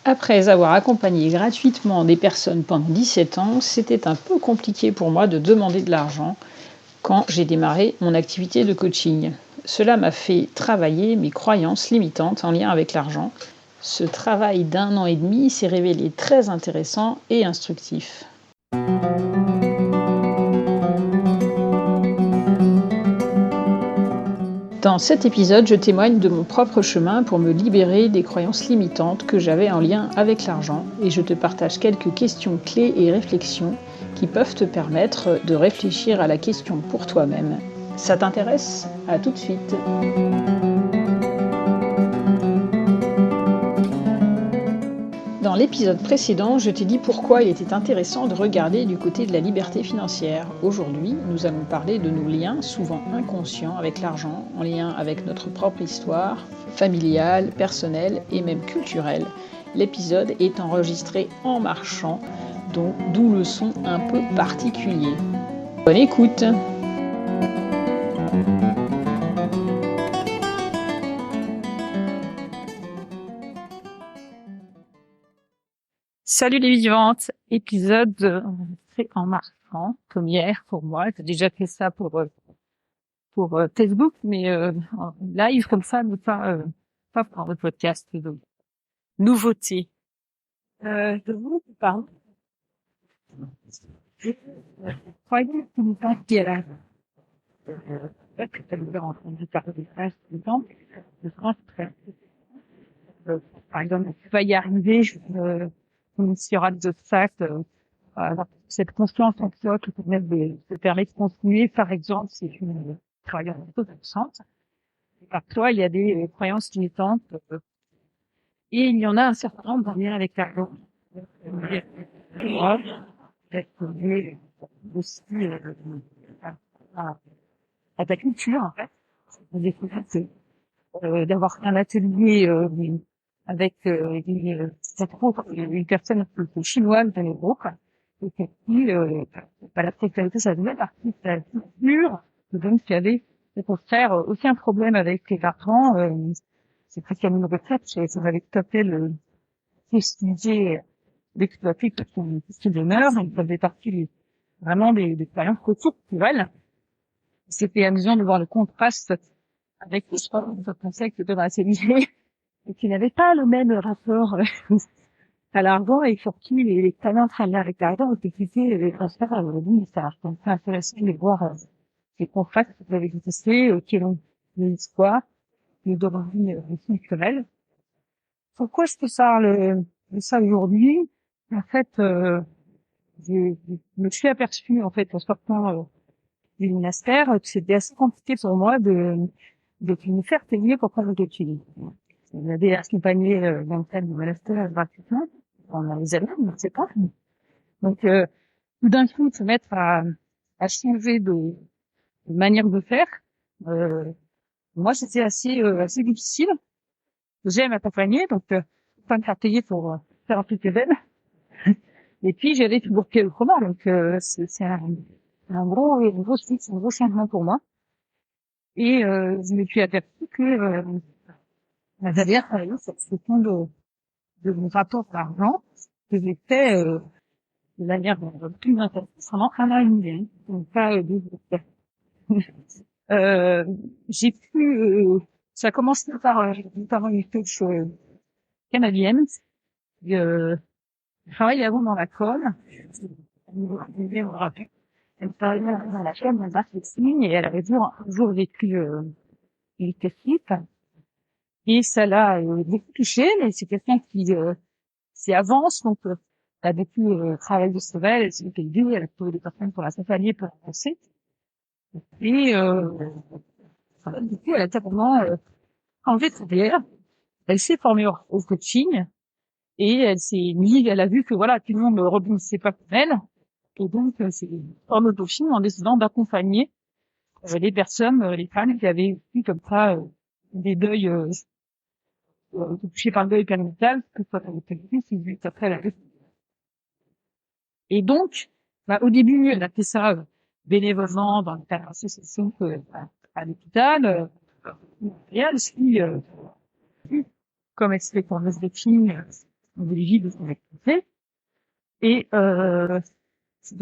Après avoir accompagné gratuitement des personnes pendant 17 ans, c'était un peu compliqué pour moi de demander de l'argent quand j'ai démarré mon activité de coaching. Cela m'a fait travailler mes croyances limitantes en lien avec l'argent. Ce travail d'1 an et demi s'est révélé très intéressant et instructif. Dans cet épisode, je témoigne de mon propre chemin pour me libérer des croyances limitantes que j'avais en lien avec l'argent et je te partage quelques questions clés et réflexions qui peuvent te permettre de réfléchir à la question pour toi-même. Ça t'intéresse ? À tout de suite. Dans l'épisode précédent, je t'ai dit pourquoi il était intéressant de regarder du côté de la liberté financière. Aujourd'hui, nous allons parler de nos liens, souvent inconscients, avec l'argent, en lien avec notre propre histoire, familiale, personnelle et même culturelle. L'épisode est enregistré en marchant, d'où le son un peu particulier. Bonne écoute! Salut les vivantes, épisode enregistré en marchant, comme hier pour moi. J'ai déjà fait ça pour Facebook, mais en live comme ça, mais pas pour le podcast. Donc, nouveauté. Je vous parle. Je croyais que nous pensions à la peut-être que tu as entendu parler de ça, par exemple, je pense que par exemple, tu vas y arriver, il y aura des obstacles, avoir cette confiance en soi qui te permet de continuer, par exemple, si tu travailles en intéressante. Parfois, il y a des croyances limitantes, et il y en a un certain nombre en lien avec l'argent. Peut-être lié aussi à ta culture, en fait. J'ai découvert d'avoir un atelier avec une personne chinoise dans le groupe, et qui la sexualité, ça faisait partie de sa culture, donc il y avait au contraire aussi un problème avec les parents. C'est presque comme une retraite, ça avait tout à fait le sujet d'exploiter tout son bonheur, donc ça faisait partie vraiment des expériences culturelles. C'était amusant de voir le contraste avec les sports français qui étaient dans la CNG et qui n'avaient pas le même rapport à l'argent et sur qui les talents travaillent avec l'argent ont été les transferts aujourd'hui. Ça c'est intéressant de voir les contrastes qui peuvent exister, qui ont une histoire, une origine culturelle. Pourquoi je te parle de ça aujourd'hui? En fait, je me suis aperçue, en fait, en sortant du monastère, que c'était assez compliqué pour moi de me faire payer pour prendre le coaching. On avait accompagné dans le cadre du monastère gratuitement. On a les amis, on ne sait pas. Donc, tout d'un coup, se mettre à changer de manière de faire, moi, c'était assez difficile. J'aime accompagner, donc pas me faire payer pour faire un truc événement. Et puis, j'avais toujours fait autrement, donc c'est un gros switch, un gros changement pour moi. Et je me suis aperçue que j'avais travaillé cette question de mon rapport à l'argent que j'ai fait de manière plus intense pendant 1 an et demi, donc pas 2 jours. J'ai pu ça a commencé par une coach canadienne. Je travaillais avant dans la com. Elle travaillait dans la com, dans le marketing, et elle avait toujours vécu une technique. Et ça l'a beaucoup touchée, mais c'est quelqu'un qui avance, donc elle a beaucoup travaillé sur elle, elle s'est aidée, elle a trouvé des personnes pour la accompagner pour avancer. Et du coup, elle a totalement enlevé de carrière. Elle s'est formée au coaching et elle a vu que voilà, tout le monde ne rebondissait pas comme elle. Et donc, c'est formée au coaching en décidant d'accompagner les personnes, les femmes qui avaient eu comme ça des deuils touchées par le deuil périnatal, que ce soit dans le préjudice, puis après la. Et donc, au début, elle a fait ça bénévolement dans le cadre d'association à l'hôpital. Et elle suit, comme elle se fait pour le coaching, éligibles aux activités. Et là,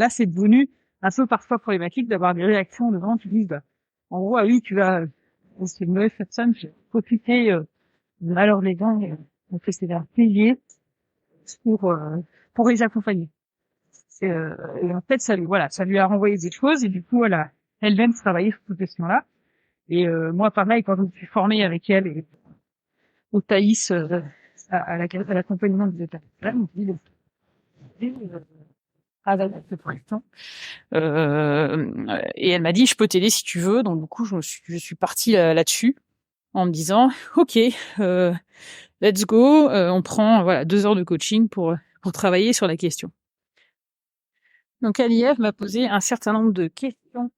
c'est devenu un peu parfois problématique d'avoir des réactions de gens qui disent, bah, en gros, ah oui, c'est une mauvaise personne, je vais profiter de malheur des gens, donc c'est un payer pour les accompagner. Et en fait, ça lui a renvoyé des choses, et du coup, elle-même travaillait sur cette question-là. Et moi, pareil, quand je me suis formée avec elle et au Thaïs, à l'accompagnement des personnes, je me dis, avec cette question. Et elle m'a dit, je peux t'aider si tu veux. Donc, du coup, je suis partie là-dessus en me disant, OK, let's go. On prend 2 heures de coaching pour travailler sur la question. Donc, Aliyev m'a posé un certain nombre de questions.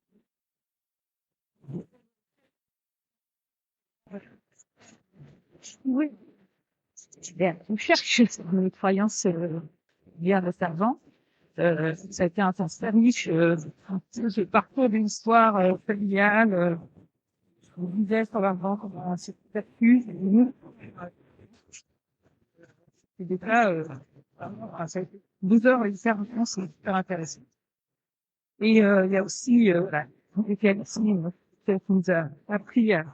Oui, on cherche une croyance bien de servant. Ça a été un temps riche, ce parcours d'une histoire familiale. Je vous disais sur l'argent comment c'est perçu, c'est nous. C'est des cas, vraiment, ça a été 12 heures d'intervention, c'est super intéressant. Et il y a aussi, lesquels aussi, qui nous a appris à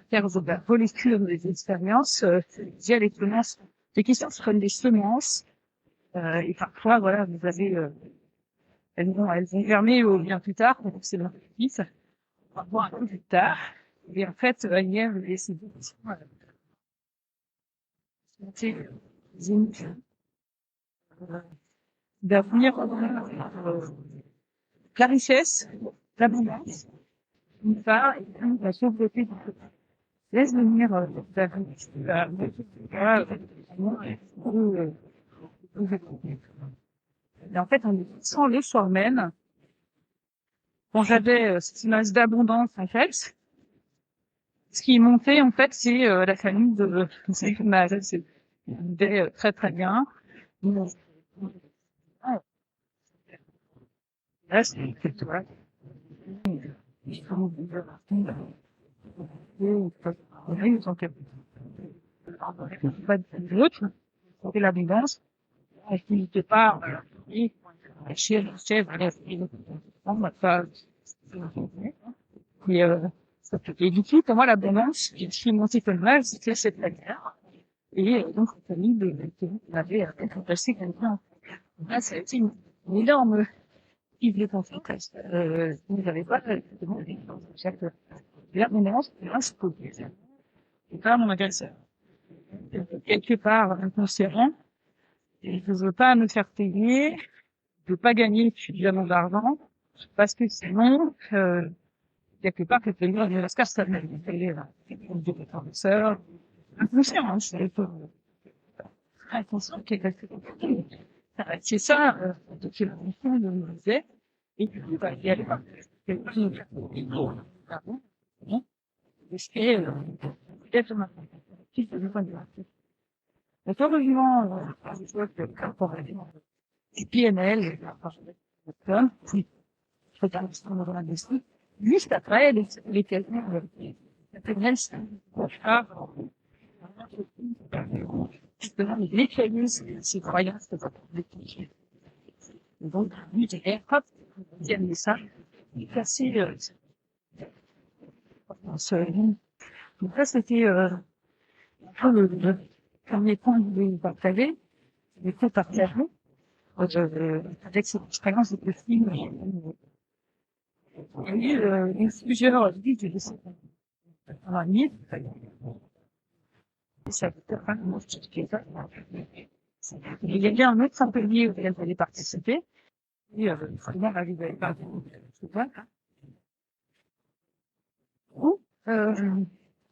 faire de la relecture des expériences, via les semences. Les questions se prennent des semences, et parfois, voilà, vous avez, elles vont germer bien plus tard, donc c'est leur fils, parfois un peu plus tard. Et en fait, hier, j'ai essayé d'avenir, la richesse, l'abondance, une part, et puis la pauvreté du peuple. Laisse venir ta vie. Voilà, et en fait, on sent le soir même, quand j'avais cette image d'abondance, en fait, ce qui est monté, en fait, c'est la famille de cette image. C'est très très bien. Là, c'est voilà. Ils ont fait pas de l'autre, c'était l'abondance. Qui n'était pas, et chef, ça, et, et du coup, pour moi, l'abondance, qui est montée comme mal, c'était cette manière. Et donc, la famille on avait passé quelqu'un. Là, ça a été une énorme prise de confiance. Vous n'avez pas demandé. L'abondance, c'est pour c'est pas mon agresseur. Quelque part, inconsciemment, je veux pas me faire payer, je veux pas gagner suffisamment d'argent, parce que sinon, quelque part, quelque part, il y a la scarcité, des professeurs, inconscient, hein, c'est inconscient qui est quelque chose. C'est ça, c'est la mission de me disait, et du coup, il y a pas quelque chose de c'est, peut-être maintenant, si c'est le point de vue. Donc, heureusement, je vois que corporalement, et PNL, puis, je regarde ce qu'on a dans l'industrie. Juste après, les questions, la PNL, c'est justement, les mécanismes, ces croyances, donc, lui, j'ai hop, ils aiment ça, et casser, donc ça, c'était, un peu le premier point que je voulais vous partager, les faits partagés, avec cette expérience de film, il y a eu plusieurs guides de cette année, ça peut être un autre ça. Il y avait un autre atelier auquel j'allais participer, et vraiment, là, vous avez pas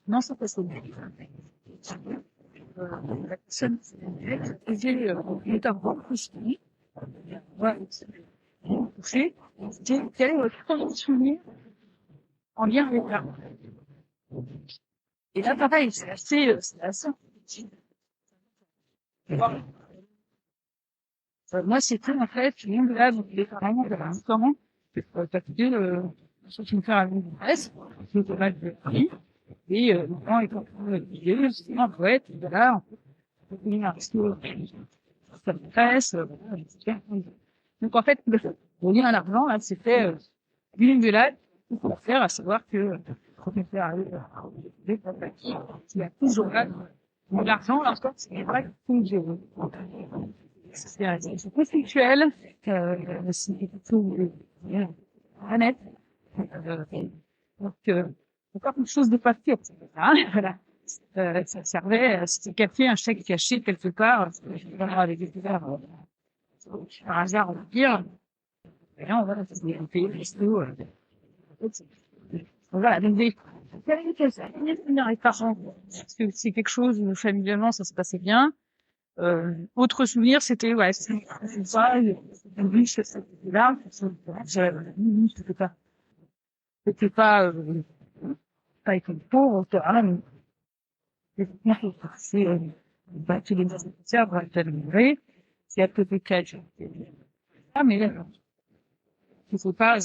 non, c'est pas ça. La personne faisait notamment plus ouais, touché, c'était quel est votre premier souvenir en lien avec l'argent. Et là, pareil, c'est assez moi, c'était en fait une là, donc les parents de l'instant, parce que ce qui me fait un presse, c'est pas mal de prix, et maintenant, ils sont vieux, c'est un poète, voilà, devenir un resto, ça m'intéresse, voilà, etc. Donc en fait, le lien à l'argent, là, c'était l'une de là pour faire, à savoir que le propriétaire arrive qui a toujours là de l'argent, là encore, c'est vrai qu'il faut que c'est conceptuel, c'est plutôt honnête. Euh, donc, encore une chose de papier, hein, voilà. Ça servait, c'était café, un chèque caché quelque part, vraiment avec des couverts, par hasard, on va dire. Et là, voilà, c'est des pays, des restos, voilà, donc des parents, parce que c'est quelque chose où familialement ça se passait bien. Autre souvenir, c'était ouais, c'est ça, oui, c'était là, c'était pas été pauvre, mais c'est bah, tous les instituteurs vont être livrés, c'est à peu près quatre. Ah, mais là, il faut pas,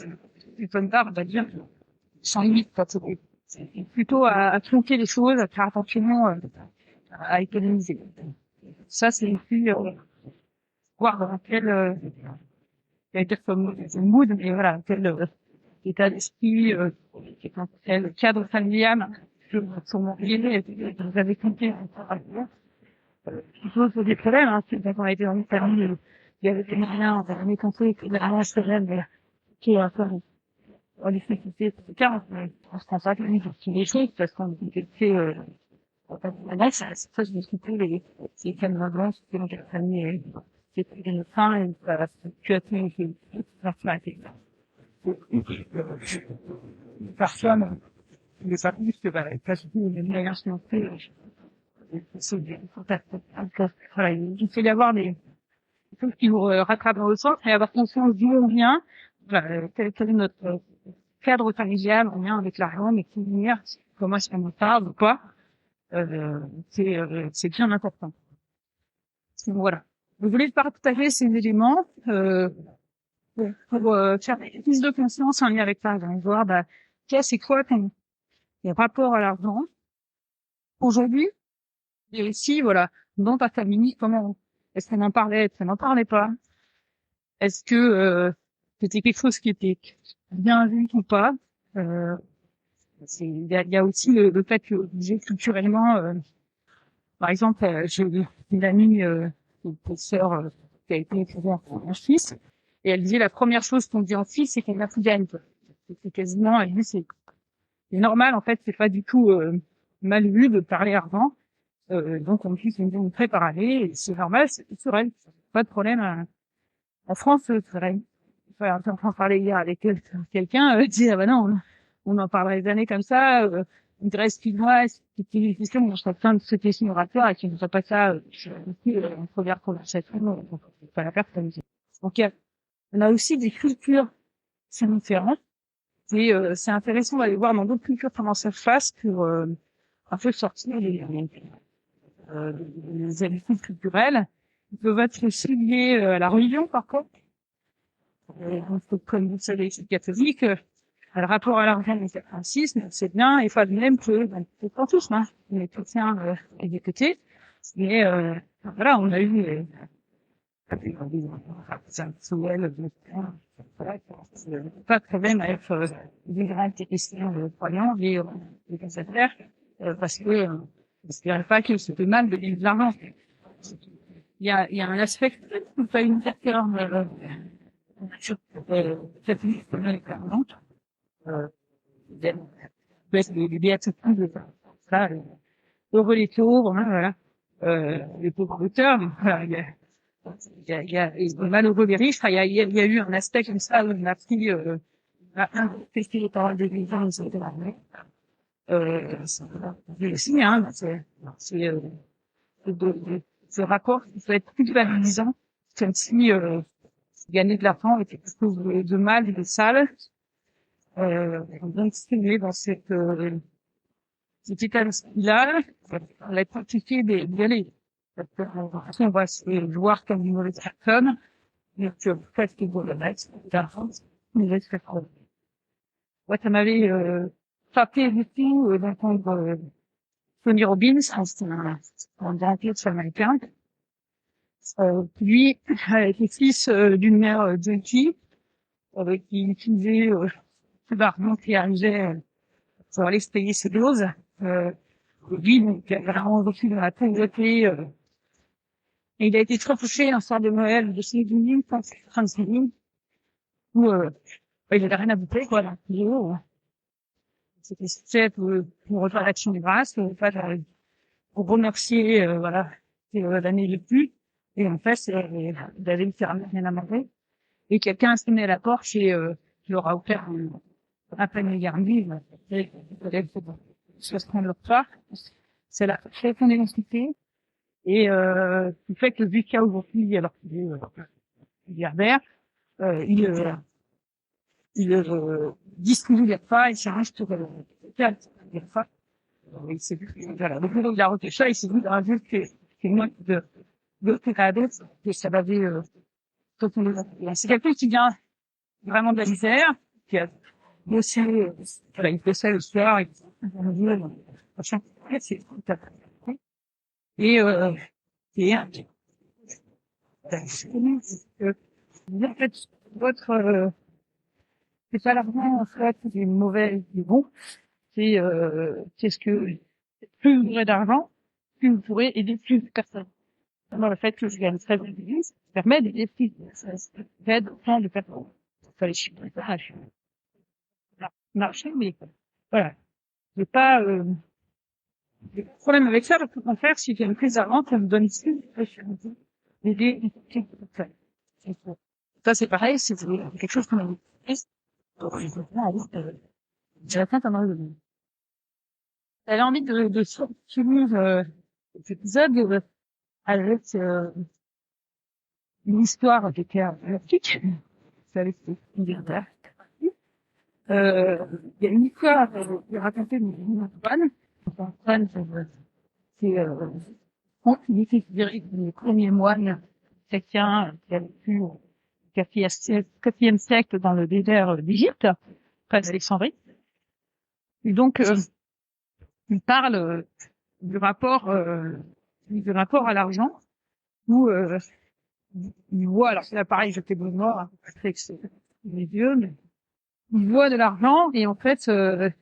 une bonne part, on va dire, sans limite, quoi. C'est plutôt à tronquer les choses, à faire attention, à économiser. Ça, c'est aussi, voir dans quel, j'allais dire comme mood, mais voilà, quel état d'esprit, quel cadre familial sur mon pied, vous avez compris, il pose des problèmes, hein, c'est quand on a été dans une famille, il y avait des moyens, on avait jamais compris que la manche même, qui est encore en difficulté, etc. On se rend pas compte de les choses parce qu'on était, là, ça, je me suis dit, c'est comme un grand, c'est dans quelle famille, c'est une fin, et la situation, c'est personne, les familles, c'est pas du tout les moyens financiers, c'est des contacts. Voilà, il faut y avoir des choses qui vous rattrapent dans le sens et avoir conscience d'où on vient, voilà, quel est notre cadre familial, on vient avec l'argent, mais qui venir, comment est-ce qu'on en parle ou pas, c'est bien important. Donc, voilà. Je voulais partager ces éléments pour faire plus de conscience en lien avec l'argent, voir bah, c'est quoi ton rapport à l'argent aujourd'hui et aussi voilà dans ta famille comment est-ce qu'on en parlait, est-ce qu'on n'en parlait pas, est-ce que c'était quelque chose qui était bien vu ou pas. Euh, il y a aussi le fait que j'ai culturellement par exemple j'ai une amie une sœur qui a été épousée en Suisse et elle disait la première chose qu'on dit en Suisse c'est qu'on a plus d'aide. C'est quasiment elle dit c'est normal en fait, c'est pas du tout mal vu de parler argent. Donc on puisse une très par année et c'est normal, c'est culturel, pas de problème. En France, c'est vrai. Enfin, on en parlait hier avec quelqu'un, disait ah bah non, on en parlerait des années comme ça. Il te reste une mois, c'était une question, on serait plein de ce questions oratoires et qui ne ferait pas ça en première conversation, donc c'est pas la personne. Donc on a aussi des cultures qui sont différentes et c'est intéressant d'aller voir dans d'autres cultures comment ça se passe pour un peu sortir les habitudes culturelles. Ils peuvent être aussi liés à la religion parfois. Donc, comme vous savez, je suis catholique, le rapport à l'argent et au catholicisme, c'est bien, et pas de même que, c'est pas tous, hein, les chrétiens des côtés. Mais voilà, on a eu pas de problème avec des grands chrétiens croyants, les conservateurs, parce que je dirais pas que c'était mal de gagner de l'argent. Il y a un aspect pas une terme catholique comme les parents, peut être les béatitudes, ça, heureux les pauvres, hein, voilà, les pauvres auteurs, voilà, il y a malheureux les riches, enfin, il y a eu un aspect comme ça où on a pris à infecter les paroles de l'Église, etc. C'est aussi, hein, c'est ce rapport qui peut être plus valorisant, comme si gagner de l'argent était quelque chose de mal, de sale. Donc, si on est dans cet état d'esprit-là, on va être impliqué d'y aller. Parce qu'on va se voir comme une mauvaise personne, donc peut-être qu'il vaut le mettre d'argent, une mauvaise personne. Ouais, ça m'avait frappé du tout d'entendre Tony Robbins, c'est un grand coach américain. Lui était fils d'une mère junkie qui utilisait l'argent qui arrivait pour aller se payer ses doses. Lui, donc, a vraiment vécu dans la pauvreté. Et il a été très touché un soir de Noël de ses vignes, où il avait rien à bouffer, quoi. Donc, c'était fait pour refaire l'action de grâce, pour remercier, voilà, l'année le plus. Et en fait, il avait littéralement rien à manger. Et quelqu'un a sonné à la porte et leur a offert un panier garni. Il fallait se prendre leur part. C'est la création d'identité. Et du fait que jusqu'à aujourd'hui, alors qu'il est milliardaire, il distribue les repas, il s'arrange pour faire les repas. Il s'est vu, voilà, le jour où il a refait ça, il s'est vu dans un jeu que c'est moi de à d'autres, que ça l'avait c'est quelqu'un qui vient vraiment de la misère, qui a bossé, voilà, il bossait le soir, et machin, c'est tout à fait. Et en fait, votre c'est pas l'argent en fait qui est mauvais, qui est bon, c'est ce que plus vous aurez d'argent, plus vous pourrez aider plus de personnes. Alors le fait que je gagne très bien, ça permet d'aider plus, ça aide autant de personnes. Ça les chiffres, ça marcher, mais voilà. J'ai pas de problème avec ça, parce que au contraire, si j'ai une prise d'argent, ça me donne plus d'aider une petite personne. Ça c'est pareil, c'est quelque chose qu'on a vu. J'ai la tête en train de j'avais envie de finir cet épisode avec une histoire qui était dramatique. C'est avec une milliardaire. Il y a une histoire qui est racontée de Antoine. Antoine, c'est il était considéré comme le premier moine chrétien qui a vécu au quatrième siècle dans le désert d'Égypte, près d'Alexandrie. Et donc, il parle du rapport à l'argent, où il voit, alors c'est là pareil, j'étais bon mort, hein, avec mes yeux, mais il voit de l'argent et en fait, vous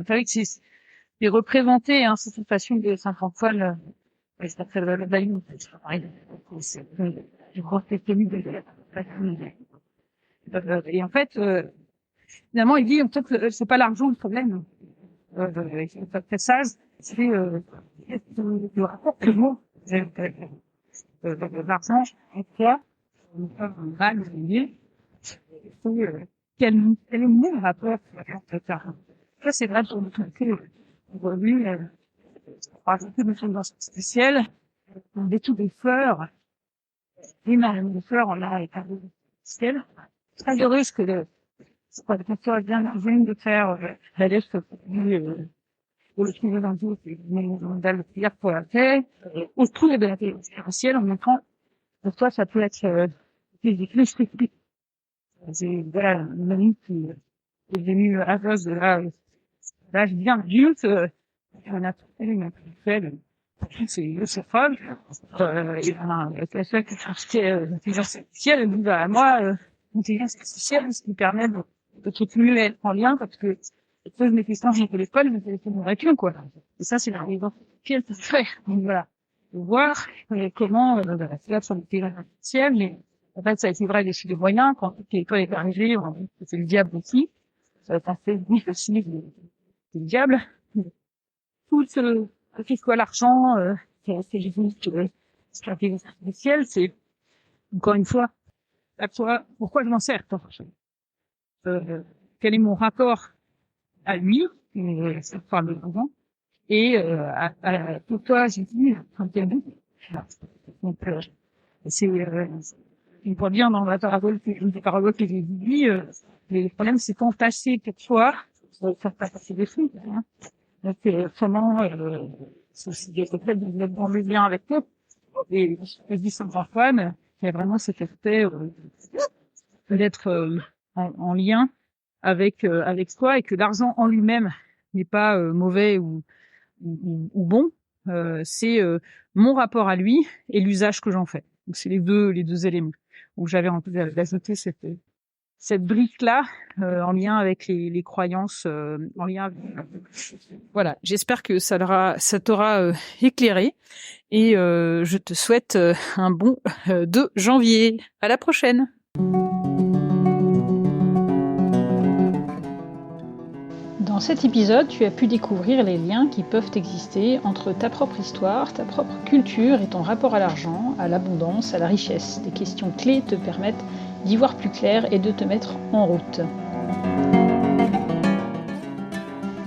savez que c'est représenté, hein, c'est une façon de Saint-Antoine, ça s'appelle la Baline, c'est pareil, je crois que c'est celui de et en fait, finalement, il dit, en fait, c'est pas l'argent le problème, c'est pas très sage, c'est le rapport que moi, l'argent, et toi, mal, quel est mon rapport avec l'argent? Ça, c'est vrai pour tout pour lui, rajouter des choses spéciales, des tout des fleurs, énormément de fleurs, on a été ciel. Très heureuse que qu'on soit bien de faire, d'aller se pour le trouver dans le dans le prière pour la paix, autour de la paix spirituelle, en montrant, pour toi, ça peut être, plus spécifique. C'est, voilà, une amie qui est venue à cause de l'âge bien adulte, on a trouvé une fait, c'est folle. Et ben, quelqu'un qui cherchait l'intelligence artificielle, elle dit, bah, moi, l'intelligence artificielle, ce qui permet de continuer à être en lien, parce que je pose mes questions sur mon téléphone, mon téléphone me répond, quoi. Et ça, c'est l'intelligence artificielle qui se fait. Donc voilà. De voir comment, c'est là sur l'intelligence artificielle, mais en fait, ça a été vrai des moyens, quand l'école est arrivée, on a dit que c'est le diable aussi. Ça a été difficile, c'est le diable. Tout ce que soit l'argent, c'est juste l'intelligence artificielle, c'est, encore une fois, pourquoi je m'en sers, quel est mon rapport à lui, c'est par le vent, et pourquoi j'ai dit, quand il y a bout. Donc, on voit bien dans la parabole une des paraboles que j'ai dit, le problème c'est qu'entasser quelquefois, faire passer des fruits, hein. Donc, comment, c'est aussi le fait de dans le lien avec eux. Et je dis Saint-Antoine, il y a vraiment cet aspect d'être en lien avec soi, et que l'argent en lui-même n'est pas mauvais ou bon, c'est mon rapport à lui et l'usage que j'en fais. Donc c'est les deux éléments où j'avais envie d'ajouter cette brique-là en lien avec les croyances, en lien avec... Voilà, j'espère que ça t'aura éclairé et je te souhaite un bon 2 janvier. À la prochaine. Dans cet épisode, tu as pu découvrir les liens qui peuvent exister entre ta propre histoire, ta propre culture et ton rapport à l'argent, à l'abondance, à la richesse. Des questions clés te permettent d'y voir plus clair et de te mettre en route.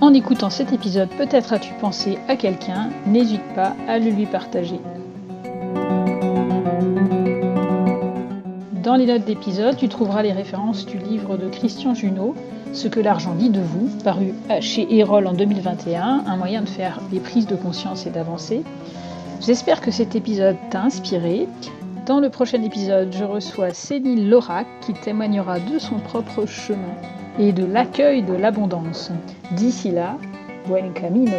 En écoutant cet épisode, peut-être as-tu pensé à quelqu'un, n'hésite pas à le lui partager. Dans les notes d'épisode, tu trouveras les références du livre de Christian Junod, Ce que l'argent dit de vous, paru chez Erol en 2021, un moyen de faire des prises de conscience et d'avancer. J'espère que cet épisode t'a inspiré. Dans le prochain épisode, je reçois Céline Laurac qui témoignera de son propre chemin et de l'accueil de l'abondance. D'ici là, buen camino!